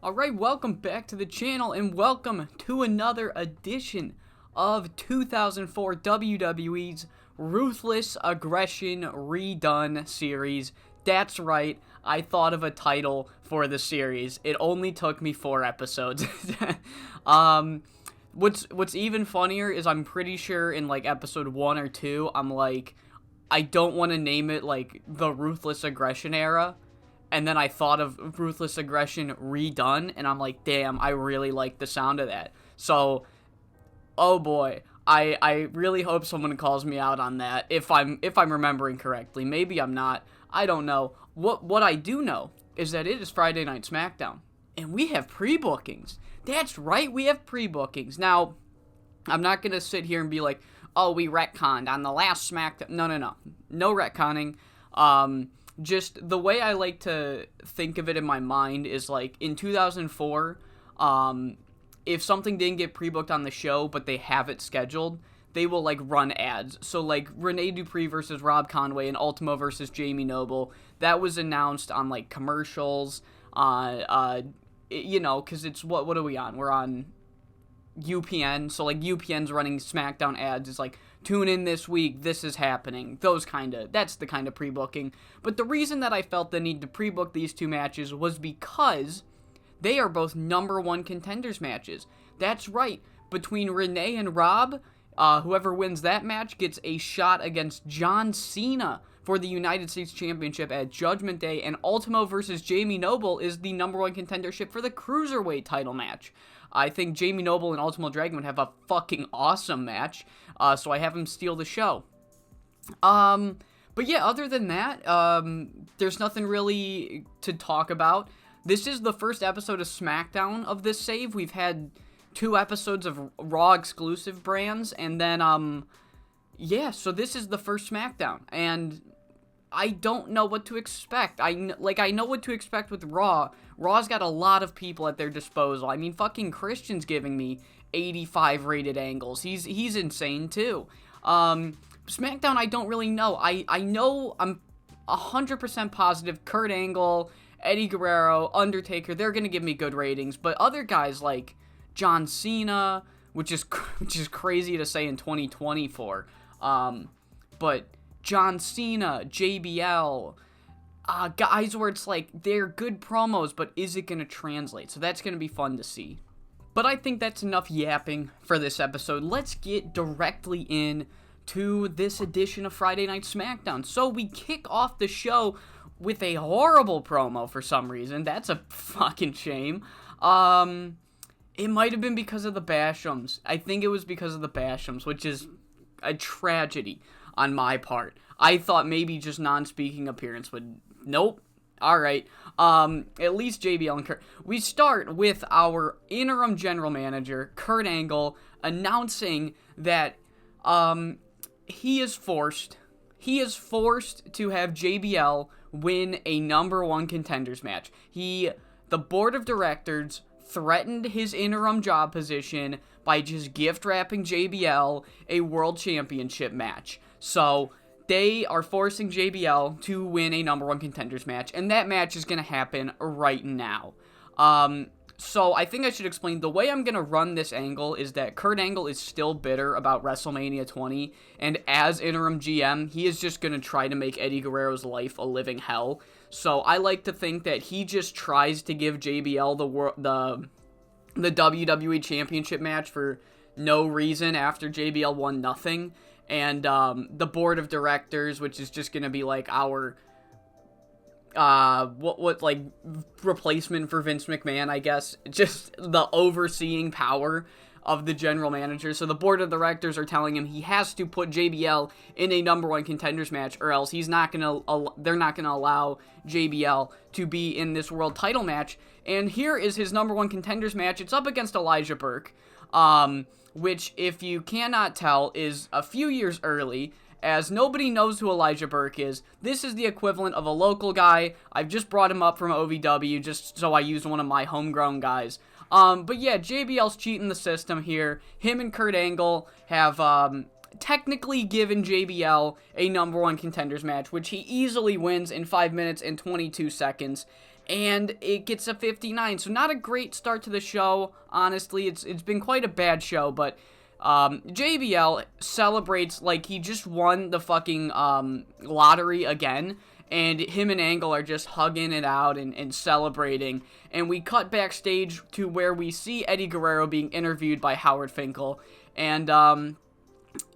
Alright, welcome back to the channel and welcome to another edition of 2004 WWE's Ruthless Aggression Redone series. That's right, I thought of a title for the series. It only took me 4 episodes. What's even funnier is I'm pretty sure in like episode 1 or 2, I'm like, I don't want to name it like the Ruthless Aggression era. And then I thought of Ruthless Aggression Redone, and I'm like, damn, I really like the sound of that. So, oh boy, I really hope someone calls me out on that if I'm remembering correctly. Maybe I'm not. I don't know. What I do know is that it is Friday Night Smackdown, and we have pre-bookings. That's right, we have pre-bookings. Now, I'm not gonna sit here and be like, oh, we retconned on the last Smackdown. No retconning. Just the way I like to think of it in my mind is like in 2004, if something didn't get pre-booked on the show, but they have it scheduled, they will like run ads. So like Rene Dupree versus Rob Conway and Ultimo versus Jamie Noble, that was announced on like commercials, you know, cause it's what are we on? We're on UPN, so like UPN's running SmackDown ads. It's like, tune in this week, this is happening. That's the kind of pre-booking. But the reason that I felt the need to pre-book these two matches was because they are both number 1 contenders matches. That's right, between Renee and Rob, whoever wins that match gets a shot against John Cena for the United States Championship at Judgment Day, and Ultimo versus Jamie Noble is the number 1 contendership for the Cruiserweight title match. I think Jamie Noble and Ultimo Dragon would have a fucking awesome match, so I have him steal the show. But yeah, other than that, there's nothing really to talk about. This is the first episode of SmackDown of this save. We've had 2 episodes of Raw exclusive brands, and then, yeah, so this is the first SmackDown, and I don't know what to expect. I know what to expect with Raw. Raw's got a lot of people at their disposal. I mean, fucking Christian's giving me 85 rated angles. He's insane, too. SmackDown, I don't really know. I know I'm 100% positive Kurt Angle, Eddie Guerrero, Undertaker, they're gonna give me good ratings, but other guys like John Cena, which is crazy to say in 2024, but John Cena, JBL, guys where it's like, they're good promos, but is it going to translate? So that's going to be fun to see. But I think that's enough yapping for this episode. Let's get directly in to this edition of Friday Night SmackDown. So we kick off the show with a horrible promo for some reason. That's a fucking shame. It might have been because of the Bashams. I think it was because of the Bashams, which is a tragedy on my part. I thought maybe just non-speaking appearance would... Nope. Alright. At least JBL and Kurt. We start with our interim general manager, Kurt Angle, announcing that he is forced to have JBL win a number 1 contenders match. The board of directors threatened his interim job position by just gift wrapping JBL a world championship match. So they are forcing JBL to win a number 1 contenders match, and that match is going to happen right now. So I think I should explain, the way I'm going to run this angle is that Kurt Angle is still bitter about WrestleMania 20, and as interim GM, he is just going to try to make Eddie Guerrero's life a living hell. So I like to think that he just tries to give JBL the WWE Championship match for no reason after JBL won nothing. And the board of directors, which is just gonna be like our like replacement for Vince McMahon, I guess, just the overseeing power of the general manager. So the board of directors are telling him he has to put JBL in a number 1 contenders match, or else they're not gonna allow JBL to be in this world title match. And here is his number 1 contenders match. It's up against Elijah Burke, which, if you cannot tell, is a few years early, as nobody knows who Elijah Burke is. This is the equivalent of a local guy. I've just brought him up from OVW, just so I used one of my homegrown guys. But yeah, JBL's cheating the system here. Him and Kurt Angle have, technically given JBL a number 1 contenders match, which he easily wins in 5 minutes and 22 seconds. and it gets a 59. So not a great start to the show, honestly. It's been quite a bad show, but JBL celebrates like he just won the fucking lottery again, and him and Angle are just hugging it out and celebrating. And we cut backstage to where we see Eddie Guerrero being interviewed by Howard Finkel. And,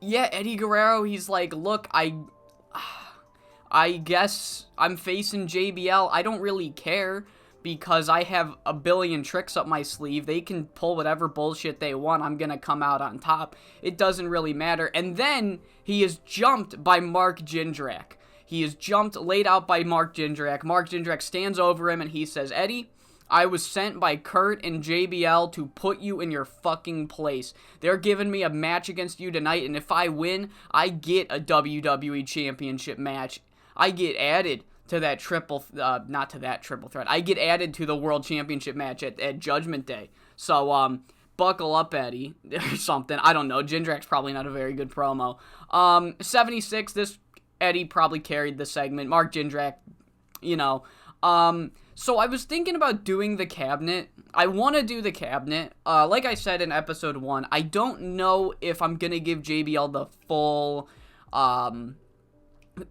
yeah, Eddie Guerrero, he's like, look, I guess I'm facing JBL. I don't really care because I have a billion tricks up my sleeve. They can pull whatever bullshit they want. I'm going to come out on top. It doesn't really matter. And then he is jumped by Mark Jindrak. He is jumped, laid out by Mark Jindrak. Mark Jindrak stands over him and he says, Eddie, I was sent by Kurt and JBL to put you in your fucking place. They're giving me a match against you tonight, and if I win, I get a WWE Championship match. I get added to that not to that triple threat. I get added to the World Championship match at Judgment Day. So, buckle up, Eddie, or something. I don't know. Jindrak's probably not a very good promo. 76, this Eddie probably carried the segment. Mark Jindrak, you know. So I was thinking about doing the cabinet. I want to do the cabinet. Like I said in episode 1, I don't know if I'm going to give JBL the full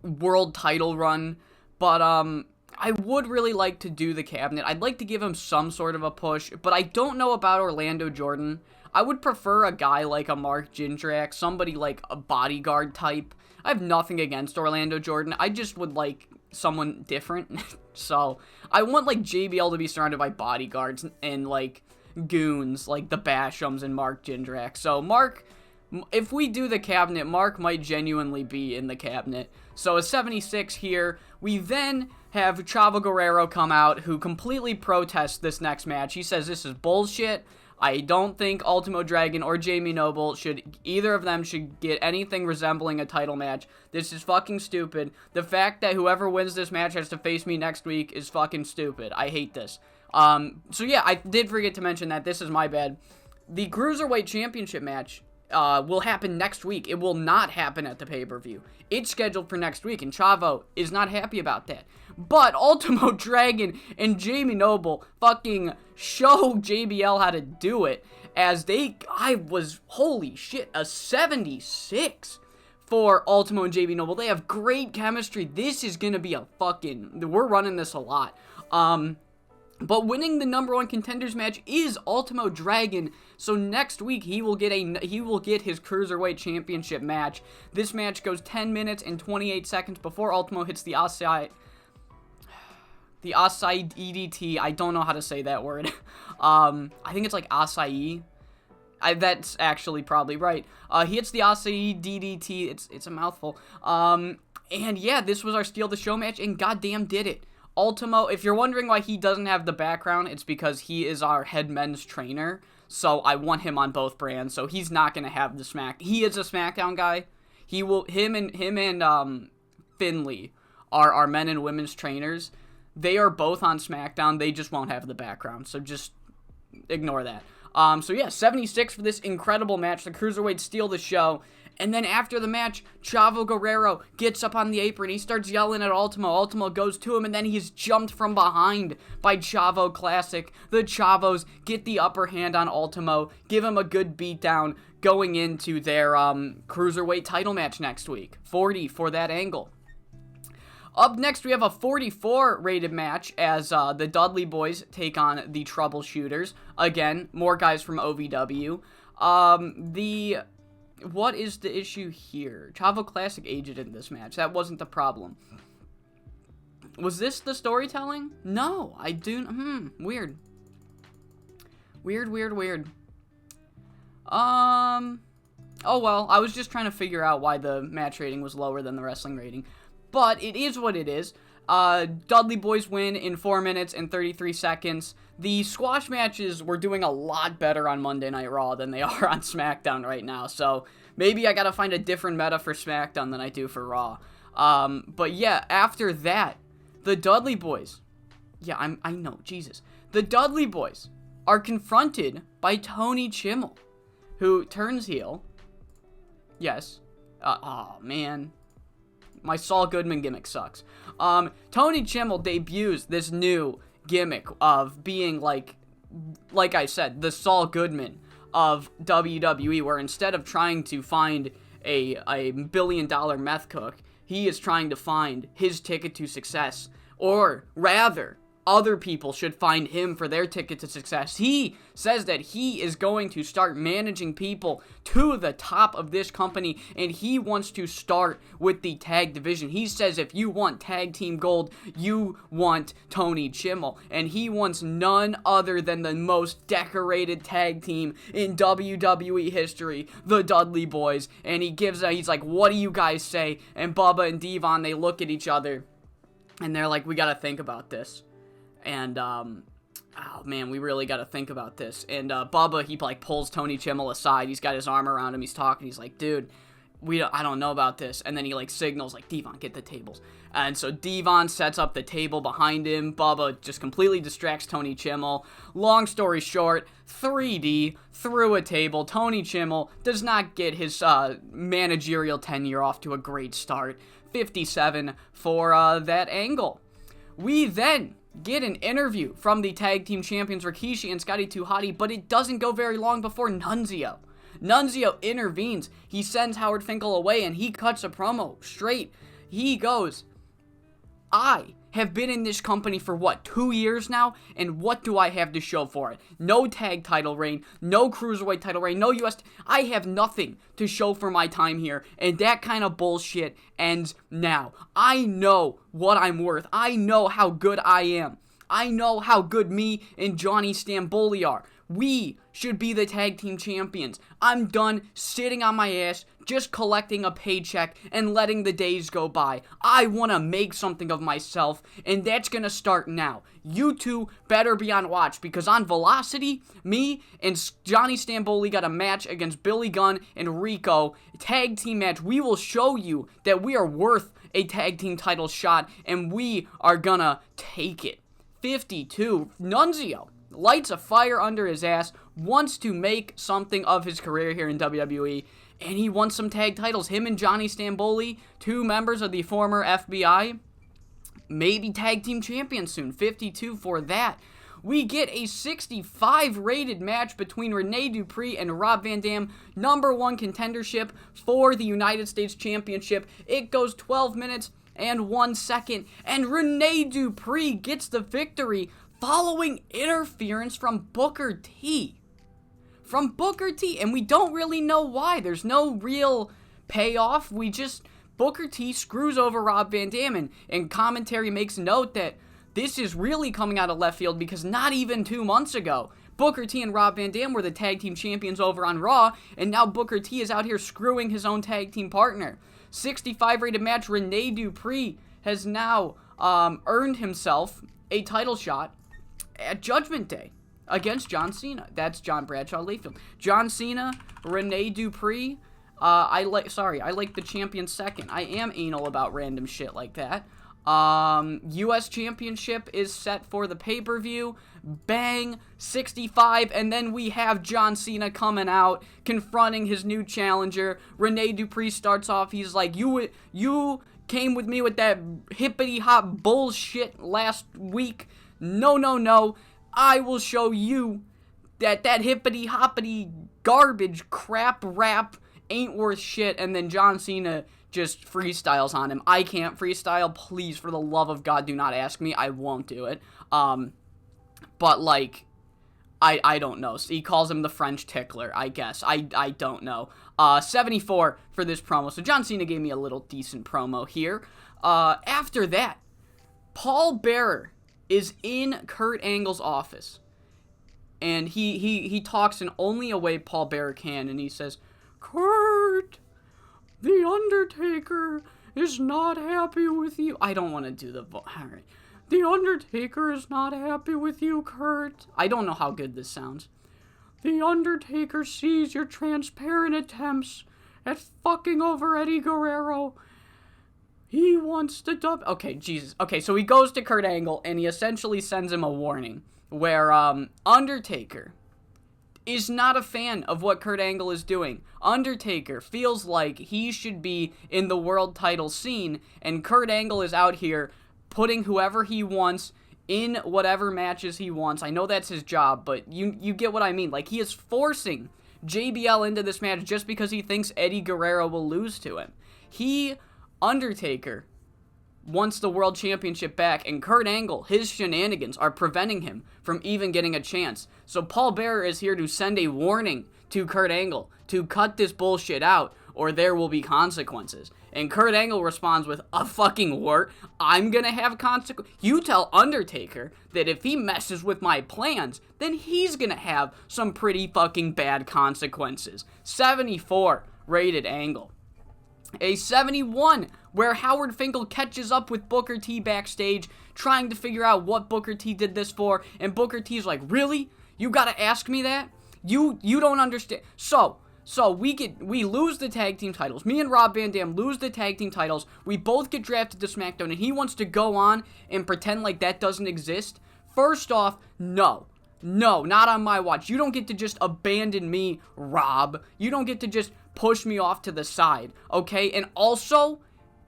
world title run, but I would really like to do the cabinet. I'd like to give him some sort of a push, but I don't know about Orlando Jordan. I would prefer a guy like a Mark Jindrak, somebody like a bodyguard type. I have nothing against Orlando Jordan. I just would like someone different. So I want like JBL to be surrounded by bodyguards and like goons like the Bashams and Mark Jindrak. So Mark, if we do the cabinet, Mark might genuinely be in the cabinet. So a 76 here. We then have Chavo Guerrero come out, who completely protests this next match. He says this is bullshit. I don't think Ultimo Dragon or Jamie Noble either of them should get anything resembling a title match. This is fucking stupid. The fact that whoever wins this match has to face me next week is fucking stupid. I hate this. So yeah, I did forget to mention that. This is my bad. The Cruiserweight Championship match will happen next week. It will not happen at the pay-per-view. It's scheduled for next week, and Chavo is not happy about that. But Ultimo Dragon and Jamie Noble fucking show JBL how to do it, as holy shit, a 76 for Ultimo and Jamie Noble. They have great chemistry. This is gonna be we're running this a lot. But winning the number 1 contenders match is Ultimo Dragon. So next week he will get his Cruiserweight Championship match. This match goes 10 minutes and 28 seconds before Ultimo hits the Asai EDT. I don't know how to say that word. I think it's like acai. That's actually probably right. He hits the acai DDT. It's a mouthful. And yeah, this was our Steal the Show match, and goddamn did it. Ultimo, if you're wondering why he doesn't have the background, it's because he is our head men's trainer. So I want him on both brands. So he's not gonna have the He is a Smackdown guy. Him and Finley are our men and women's trainers. They are both on SmackDown. They just won't have the background. So just ignore that. So yeah, 76 for this incredible match. The Cruiserweights steal the show. And then after the match, Chavo Guerrero gets up on the apron. He starts yelling at Ultimo. Ultimo goes to him, and then he's jumped from behind by Chavo Classic. The Chavos get the upper hand on Ultimo, give him a good beatdown going into their Cruiserweight title match next week. 40 for that angle. Up next, we have a 44 rated match as the Dudley Boys take on the Troubleshooters. Again, more guys from OVW. What is the issue here? Chavo Classic aged in this match. That wasn't the problem. Was this the storytelling? No, weird. Weird. Oh well, I was just trying to figure out why the match rating was lower than the wrestling rating. But it is what it is. Dudley Boys win in 4 minutes and 33 seconds. The squash matches were doing a lot better on Monday Night Raw than they are on SmackDown right now. So maybe I gotta find a different meta for SmackDown than I do for Raw. But yeah, after that, the Dudley Boys. Yeah, I know, Jesus. The Dudley Boys are confronted by Tony Chimmel, who turns heel. Yes. Oh, man. My Saul Goodman gimmick sucks. Tony Chimmel debuts this new gimmick of being like I said, the Saul Goodman of WWE, where instead of trying to find a billion-dollar meth cook, he is trying to find his ticket to success. Or rather, other people should find him for their ticket to success. He says that he is going to start managing people to the top of this company, and he wants to start with the tag division. He says if you want tag team gold, you want Tony Chimel, and he wants none other than the most decorated tag team in WWE history, the Dudley Boys. And he's like, what do you guys say? And Bubba and Devon, they look at each other, and they're like, we gotta think about this. And, oh man, we really got to think about this. And, Bubba, he, like, pulls Tony Chimel aside. He's got his arm around him. He's talking. He's like, dude, I don't know about this. And then he, like, signals, like, Devon, get the tables. And so Devon sets up the table behind him. Bubba just completely distracts Tony Chimel. Long story short, 3D through a table. Tony Chimel does not get his, managerial tenure off to a great start. 57 for, that angle. We then get an interview from the tag team champions Rikishi and Scotty 2 Hotty, but it doesn't go very long before Nunzio intervenes. He sends Howard Finkel away, and he cuts a promo straight. He goes, I have been in this company for 2 years now, and what do I have to show for it? No tag title reign, no cruiserweight title reign, no US. I have nothing to show for my time here, and that kind of bullshit ends now. I know what I'm worth. I know how good I am. I know how good me and Johnny Stamboli are. We should be the tag team champions. I'm done sitting on my ass, just collecting a paycheck and letting the days go by. I want to make something of myself, and that's going to start now. You two better be on watch, because on Velocity, me and Johnny Stamboli got a match against Billy Gunn and Rico. Tag team match. We will show you that we are worth a tag team title shot, and we are going to take it. 52. Nunzio lights a fire under his ass, wants to make something of his career here in WWE, and he wants some tag titles. Him and Johnny Stamboli, two members of the former FBI, maybe tag team champions soon. 52 for that. We get a 65 rated match between Rene Dupree and Rob Van Dam, number one contendership for the United States Championship. It goes 12 minutes and 1 second, and Rene Dupree gets the victory following interference from Booker T. And we don't really know why. There's no real payoff. Booker T screws over Rob Van Dam, and commentary makes note that this is really coming out of left field, because not even 2 months ago, Booker T and Rob Van Dam were the tag team champions over on Raw, and now Booker T is out here screwing his own tag team partner. 65 rated match. Rene Dupree has now earned himself a title shot at Judgment Day against John Cena. That's John Bradshaw Layfield. John Cena, Rene Dupree. I like the champion second. I am anal about random shit like that. U.S. Championship is set for the pay-per-view. Bang, 65, and then we have John Cena coming out, confronting his new challenger. Rene Dupree starts off, he's like, you came with me with that hippity-hop bullshit last week. No. I will show you that hippity-hoppity garbage crap rap ain't worth shit. And then John Cena just freestyles on him. I can't freestyle. Please, for the love of God, do not ask me. I won't do it. But, like, I don't know. So he calls him the French tickler, I guess. I don't know. 74 for this promo. So John Cena gave me a little decent promo here. After that, Paul Bearer is in Kurt Angle's office. And he talks in only a way Paul Bearer can. And he says, Kurt, The Undertaker is not happy with you. I don't want to do the voice. All right. The Undertaker is not happy with you, Kurt. I don't know how good this sounds. The Undertaker sees your transparent attempts at fucking over Eddie Guerrero. He wants to dub... Okay, Jesus. Okay, so he goes to Kurt Angle, and he essentially sends him a warning, where, Undertaker is not a fan of what Kurt Angle is doing. Undertaker feels like he should be in the world title scene, and Kurt Angle is out here putting whoever he wants in whatever matches he wants. I know that's his job, but you get what I mean. Like, he is forcing JBL into this match just because he thinks Eddie Guerrero will lose to him. Undertaker, wants the World Championship back, and Kurt Angle, his shenanigans are preventing him from even getting a chance. So Paul Bearer is here to send a warning to Kurt Angle to cut this bullshit out, or there will be consequences. And Kurt Angle responds with, a fucking what? I'm gonna have consequences? You tell Undertaker that if he messes with my plans, then he's gonna have some pretty fucking bad consequences. 74 rated Angle. A 71 where Howard Finkel catches up with Booker T backstage, trying to figure out what Booker T did this for, and Booker T's like, really? You gotta ask me that? You don't understand. So we lose the tag team titles. Me and Rob Van Dam lose the tag team titles. We both get drafted to SmackDown, and he wants to go on and pretend like that doesn't exist. First off, no, not on my watch. You don't get to just abandon me, Rob. You don't get to just push me off to the side, okay? And also,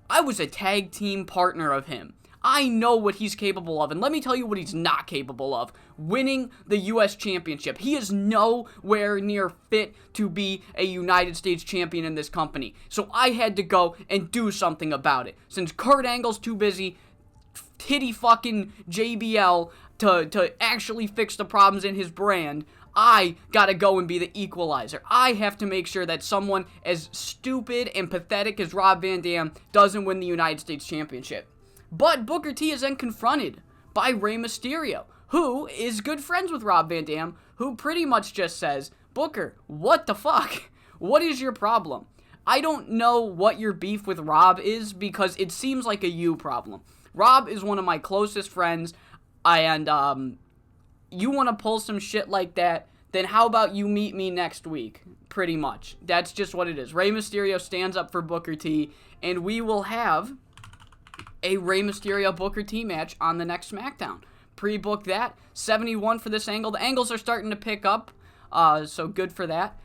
I was a tag team partner of him. I know what he's capable of, and let me tell you what he's not capable of. Winning the U.S. Championship. He is nowhere near fit to be a United States champion in this company. So I had to go and do something about it. Since Kurt Angle's too busy titty fucking JBL to actually fix the problems in his brand, I gotta go and be the equalizer. I have to make sure that someone as stupid and pathetic as Rob Van Dam doesn't win the United States Championship. But Booker T is then confronted by Rey Mysterio, who is good friends with Rob Van Dam, who pretty much just says, Booker, what the fuck? What is your problem? I don't know what your beef with Rob is, because it seems like a you problem. Rob is one of my closest friends, and you want to pull some shit like that, then how about you meet me next week? Pretty much. That's just what it is. Rey Mysterio stands up for Booker T, and we will have a Rey Mysterio Booker T match on the next SmackDown. Pre-book that. 71 for this angle. The angles are starting to pick up, so good for that.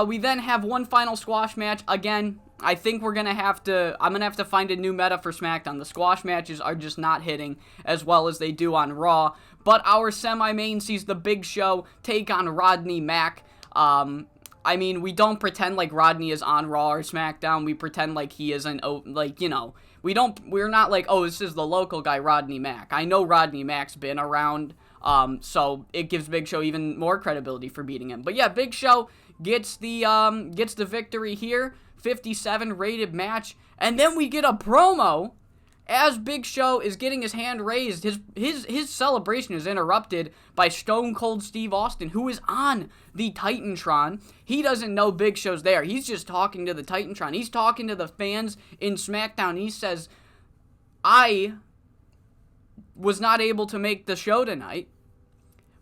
We then have one final squash match. Again, I think I'm going to have to find a new meta for SmackDown. The squash matches are just not hitting as well as they do on Raw. But our semi-main sees the Big Show take on Rodney Mack. I mean, we don't pretend like Rodney is on Raw or SmackDown. We pretend like he isn't, like, you know, we're not like, oh, this is the local guy, Rodney Mack. I know Rodney Mack's been around, so it gives Big Show even more credibility for beating him. But yeah, Big Show gets the victory here. 57 rated match, and then we get a promo as Big Show is getting his hand raised. His celebration is interrupted by Stone Cold Steve Austin, who is on the Titantron. He doesn't know Big Show's there. He's just talking to the Titantron. He's talking to the fans in SmackDown. He says, I was not able to make the show tonight,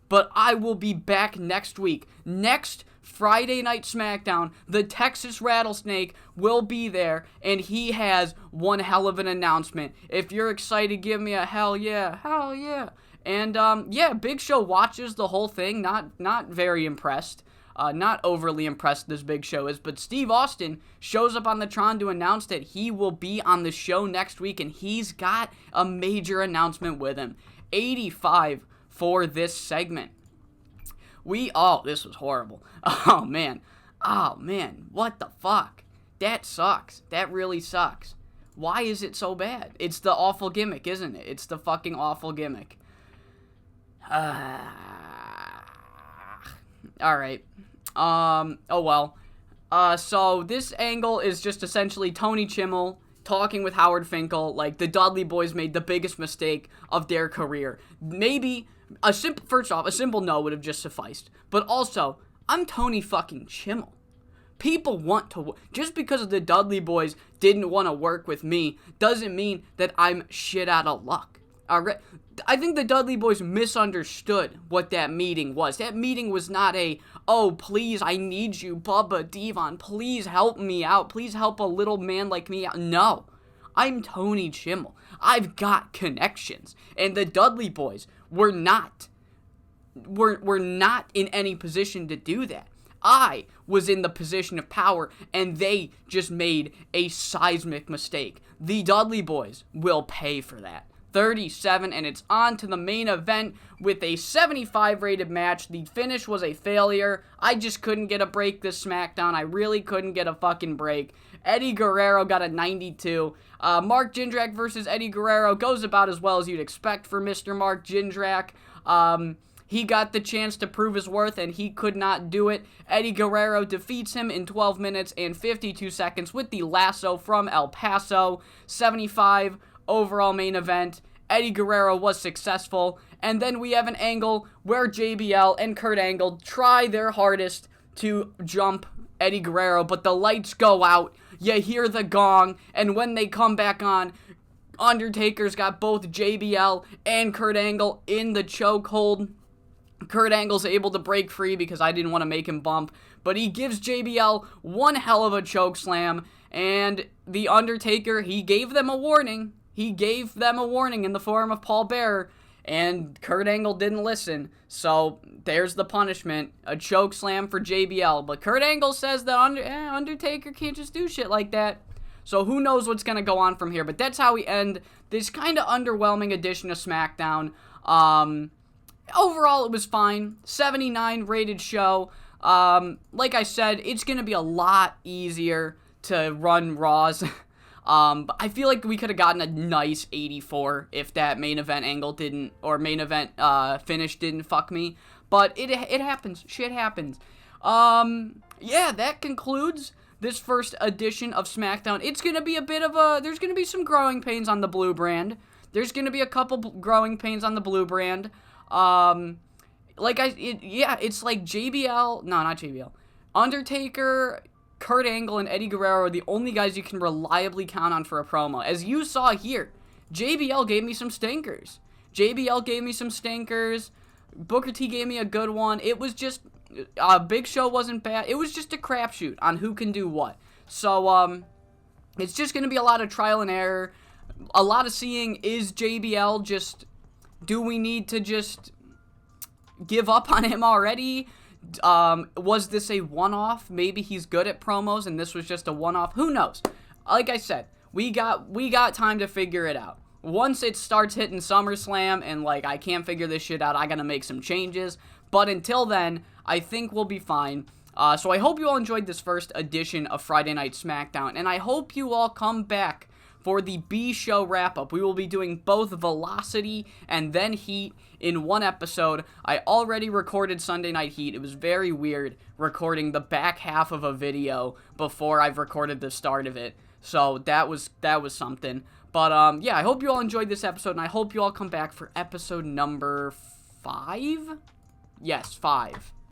but I will be back next week. Next Friday Night SmackDown, the Texas Rattlesnake will be there, and he has one hell of an announcement. If you're excited, give me a hell yeah, hell yeah. And, yeah, Big Show watches the whole thing, not very impressed. Not overly impressed this Big Show is, but Steve Austin shows up on the Tron to announce that he will be on the show next week, and he's got a major announcement with him. 85 for this segment. This was horrible. Oh, man, what the fuck? That sucks. That really sucks. Why is it so bad? It's the awful gimmick, isn't it? It's the fucking awful gimmick. Alright. Oh well. So this angle is just essentially Tony Chimmel talking with Howard Finkel, like the Dudley Boys made the biggest mistake of their career. Maybe first off, a simple no would have just sufficed. But also, I'm Tony fucking Chimmel. People want to just because the Dudley Boys didn't want to work with me doesn't mean that I'm shit out of luck. Alright, I think the Dudley Boys misunderstood what that meeting was. That meeting was not oh, please, I need you, Bubba Devon, please help me out, please help a little man like me out. No, I'm Tony Chimmel. I've got connections, and the Dudley Boys were not in any position to do that. I was in the position of power, and they just made a seismic mistake. The Dudley Boys will pay for that. 37, and it's on to the main event with a 75 rated match. The finish was a failure. I just couldn't get a break this SmackDown. I really couldn't get a fucking break. Eddie Guerrero got a 92. Mark Jindrak versus Eddie Guerrero goes about as well as you'd expect for Mr. Mark Jindrak. He got the chance to prove his worth, and he could not do it. Eddie Guerrero defeats him in 12 minutes and 52 seconds with the lasso from El Paso. 75 overall main event. Eddie Guerrero was successful. And then we have an angle where JBL and Kurt Angle try their hardest to jump Eddie Guerrero, but the lights go out. You hear the gong, and when they come back on, Undertaker's got both JBL and Kurt Angle in the chokehold. Kurt Angle's able to break free because I didn't want to make him bump, but he gives JBL one hell of a choke slam, and the Undertaker, he gave them a warning. He gave them a warning in the form of Paul Bearer, and Kurt Angle didn't listen. So there's the punishment, a choke slam for JBL. But Kurt Angle says that Undertaker can't just do shit like that. So who knows what's going to go on from here. But that's how we end this kind of underwhelming edition of SmackDown. Overall, it was fine. 79 rated show. Like I said, it's going to be a lot easier to run Raws. But I feel like we could have gotten a nice 84 if that main event angle didn't, or main event finish didn't fuck me. But it happens. Shit happens. Yeah, that concludes this first edition of SmackDown. It's going to be a bit of a, there's going to be some growing pains on the blue brand. There's going to be a couple growing pains on the blue brand. It's like JBL, no, not JBL. Undertaker, Kurt Angle, and Eddie Guerrero are the only guys you can reliably count on for a promo. As you saw here, JBL gave me some stinkers. Booker T gave me a good one. It was just, Big Show wasn't bad. It was just a crapshoot on who can do what. So, it's just going to be a lot of trial and error. A lot of seeing, is JBL just, do we need to just give up on him already? Was this a one-off? Maybe he's good at promos and this was just a one-off. Who knows? Like I said, we got time to figure it out. Once it starts hitting SummerSlam and like I can't figure this shit out, I gotta make some changes. But until then, I think we'll be fine. So I hope you all enjoyed this first edition of Friday Night SmackDown, and I hope you all come back for the B Show wrap-up. We will be doing both Velocity and then Heat in one episode. I already recorded Sunday Night Heat. It was very weird recording the back half of a video before I've recorded the start of it. So that was something. But yeah, I hope you all enjoyed this episode, and I hope you all come back for episode number 5? Yes, 5.